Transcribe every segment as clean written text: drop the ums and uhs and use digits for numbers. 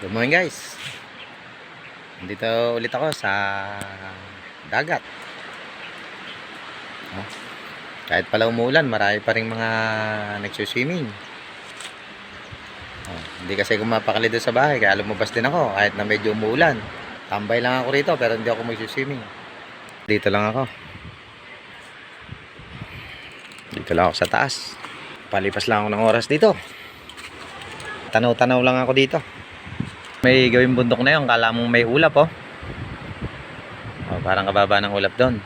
Good morning guys. Dito ulit ako sa dagat. Kahit pala umulan, marami pa rin mga nagsuswimming. Hindi kasi kumapakali doon sa bahay, kaya lumabas din ako kahit na medyo umulan. Tambay lang ako rito pero hindi ako mag-swimming. Dito lang ako. Dito lang ako sa taas. Palipas lang ako ng oras dito. Tanaw-tanaw lang ako dito. May gawing bundok na yun, kala mong may ulap parang kababa ng ulap doon.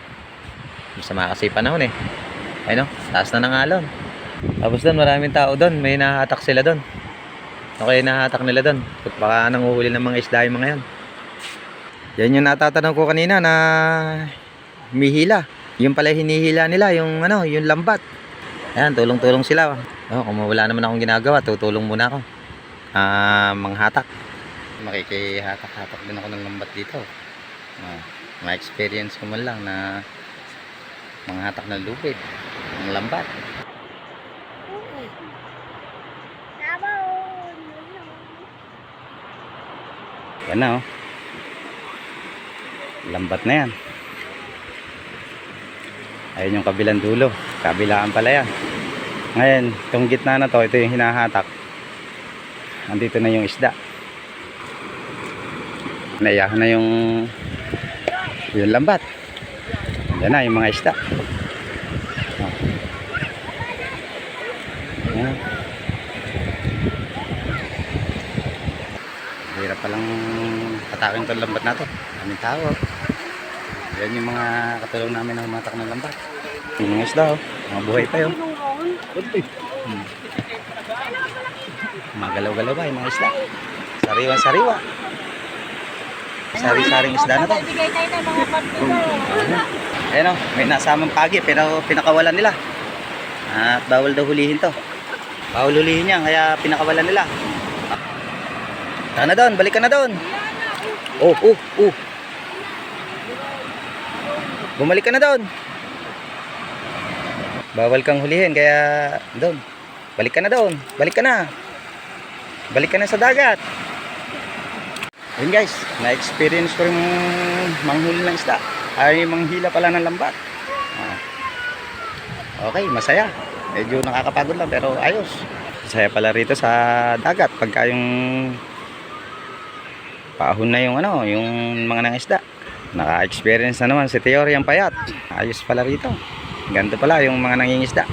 Masama kasi panahon ayun taas na ng alon. Tapos doon maraming tao doon, may nahatak sila doon. Okay, nahatak nila doon. Baka nanguhuli ng mga isda yung mga yan. Yan yung natatanong ko kanina na humihila. Yung pala hinihila nila, yung yung lambat. Ayan, tulong-tulong sila. Kung wala naman akong ginagawa, tutulong muna ako. Manghatak. Makikihatak-hatak din ako ng lambat dito. Ma-experience ko man lang na manghatak ng lupid ng lambat. Yan na lambat na yan. Ayun yung kabilang dulo, kabilaan pala yan. Ngayon itong gitna na to, ito yung hinahatak. Andito na yung isda. Naiyahan na yung lambat. Yan na yung mga isda. Yan. Hirap palang patakin itong lambat na to. Daming tao. Yan yung mga katulong namin na humatak ng lambat. Yung mga isda mga buhay pa yun. Magalaw-galaw ba yung mga isda. Sariwa-sariwa. Sari-saring isda na to. Ayan may nasamang pagi pero pinakawalan nila. At bawal daw hulihin to. Bawal hulihin yan kaya pinakawalan nila. Tara na doon, balik ka na doon. Bumalik ka na doon. Bawal kang hulihin kaya doon. Balik ka na doon. Balik ka na. Balik ka na sa dagat. Ayun guys, na-experience ko rin manghuli ng isda. Ay manghila pala ng lambat. Okay, masaya. Medyo nakakapagod lang pero ayos. Masaya pala rito sa dagat pagka yung paahon na yung yung mga nang isda. Naka-experience na naman si Teoryang Payat. Ayos pala rito. Ganda pala yung mga nangingisda.